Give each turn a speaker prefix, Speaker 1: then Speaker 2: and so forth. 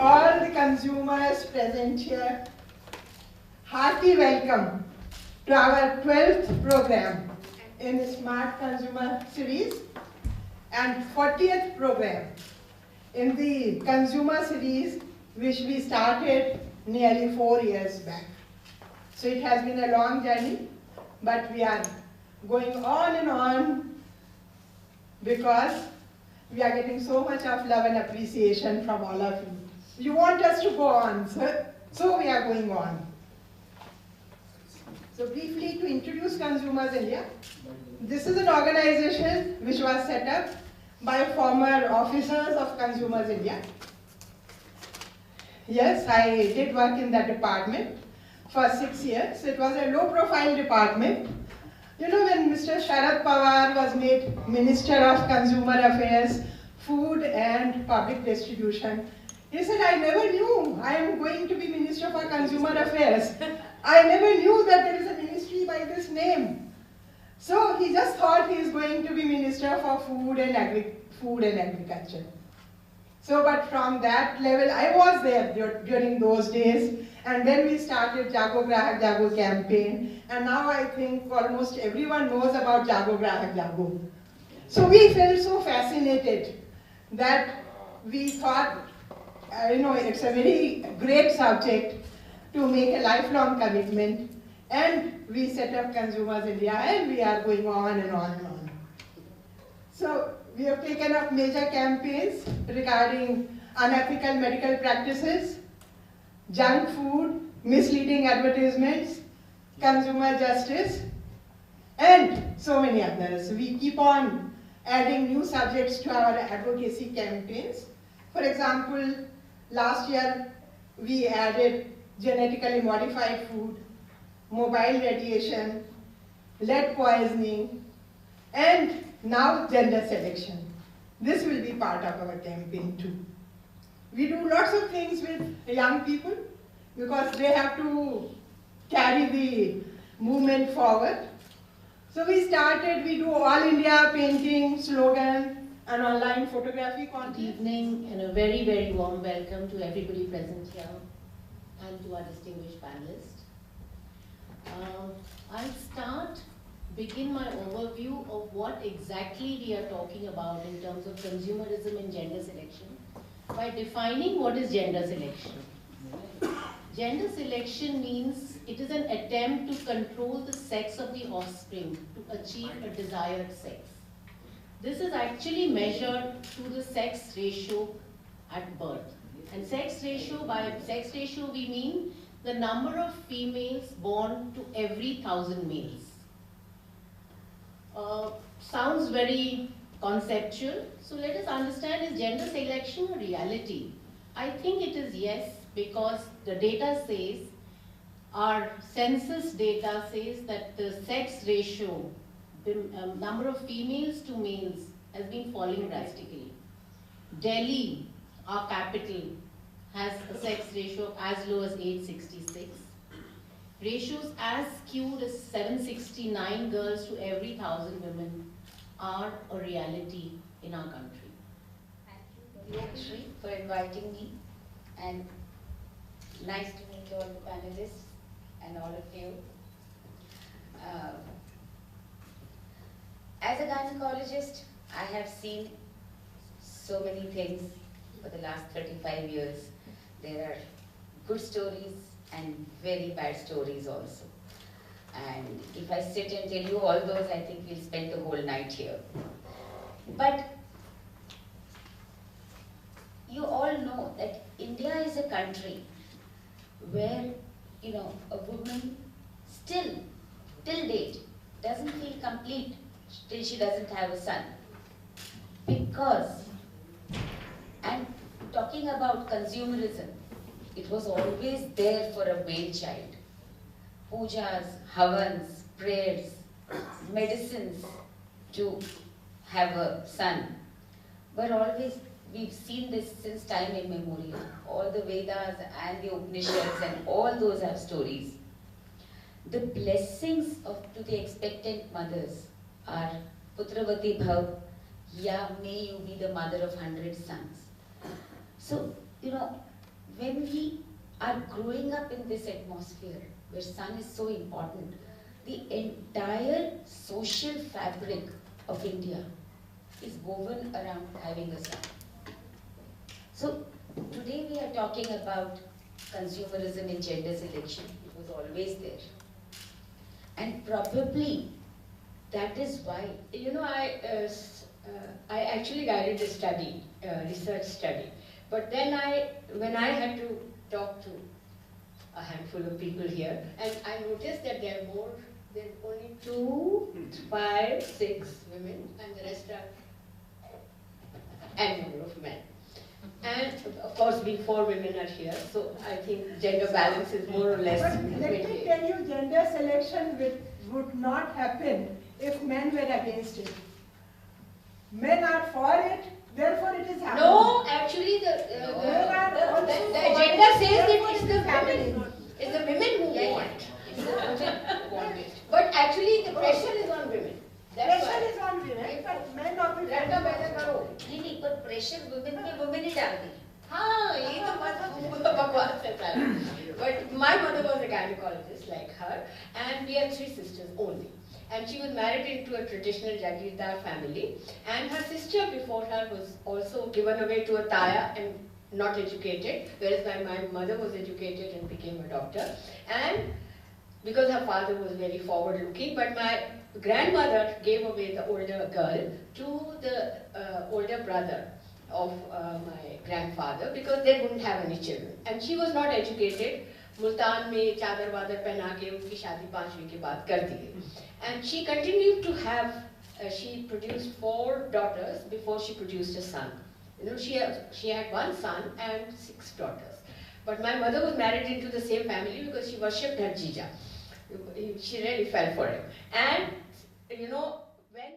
Speaker 1: all the consumers present here, hearty welcome to our 12th program in the Smart Consumer series and 40th program in the Consumer series, which we started nearly 4 years back. So it has been a long journey, but we are going on and on because we are getting so much of love and appreciation from all of you. You want us to go on, so we are going on. So briefly to introduce Consumers India, this is an organization which was set up by former officers of Consumers India. Yes, I did work in that department for 6 years. It was a low-profile department. You know, when Mr. Sharad Pawar was made Minister of Consumer Affairs, Food and Public Distribution, he said, I never knew I am going to be Minister for Consumer Affairs. I never knew that there is a ministry by this name. So he just thought he is going to be Minister for Food and Agriculture. So, but from that level, I was there during those days, and then we started Jago Grahak Jago campaign, and now I think almost everyone knows about Jago Grahak Jago. So we felt so fascinated that we thought, it's a very great subject to make a lifelong commitment, and we set up Consumers India, and we are going on and on and on. So we have taken up major campaigns regarding unethical medical practices, junk food, misleading advertisements, consumer justice, and so many others. We keep on adding new subjects to our advocacy campaigns. For example, last year we added genetically modified food, mobile radiation, lead poisoning, and now gender selection. This will be part of our campaign too. We do lots of things with young people because they have to carry the movement forward. So we do all India painting, slogan, and online photography contest.
Speaker 2: Good evening and a very, very warm welcome to everybody present here and to our distinguished panelists. I'll begin my overview of what exactly we are talking about in terms of consumerism and gender selection by defining what is gender selection. Gender selection means it is an attempt to control the sex of the offspring to achieve a desired sex. This is actually measured through the sex ratio at birth. And by sex ratio we mean the number of females born to every 1,000 males. Sounds very conceptual, so let us understand, is gender selection a reality? I think it is yes, because the data says, our census data says that the sex ratio, the number of females to males has been falling drastically. Delhi, our capital, has a sex ratio as low as 866. Ratios as skewed as 769 girls to every 1,000 women are a reality in our country.
Speaker 3: Thank you, Nursery, for inviting me, and nice to meet all the panelists and all of you. As a gynecologist, I have seen so many things for the last 35 years. There are good stories and very bad stories also. And if I sit and tell you all those, I think we'll spend the whole night here. But you all know that India is a country where, a woman still, till date, doesn't feel complete till she doesn't have a son. Because, and talking about consumerism, it was always there for a male child. Pujas, havans, prayers, medicines to have a son. But always, we've seen this since time immemorial. All the Vedas and the Upanishads and all those have stories. The blessings to the expectant mothers are Putravati Bhav, may you be the mother of 100 sons. So, when we are growing up in this atmosphere where sun is so important, the entire social fabric of India is woven around having a son. So today we are talking about consumerism in gender selection. It was always there. And probably that is why.
Speaker 4: You know, I actually guided a study, research study. But then when I had to talk to a handful of people here, and I noticed that there are only 2, 5, 6 women, and the rest are n number of men. And of course, we 4 women are here, so I think gender balance is more or less.
Speaker 1: But let me tell you, gender selection would not happen if men were against it. Men are for it, therefore it is happening.
Speaker 4: No, actually, the agenda says that it's the women who want. It's the women who want it. But actually, the pressure is on women.
Speaker 1: Pressure is on women, but men of the
Speaker 3: नहीं पर pressure women पे women ही डाल दी.
Speaker 4: हाँ, ये तो बात बकवास है. But my mother was a gynecologist like her, and we have 3 sisters only. And she was married into a traditional Jagirdar family, and her sister before her was also given away to a taya and not educated, whereas my mother was educated and became a doctor. And because her father was very forward looking, but my grandmother gave away the older girl to the older brother of my grandfather because they wouldn't have any children. And she was not educated. Multan में चादर whether पहना के उनकी शादी 5वीं के बाद कर दी गई. And she continued to have, she produced 4 daughters before she produced a son. You know, she had 1 son and 6 daughters. But my mother was married into the same family because she worshipped her jija. She really fell for him. And you know, when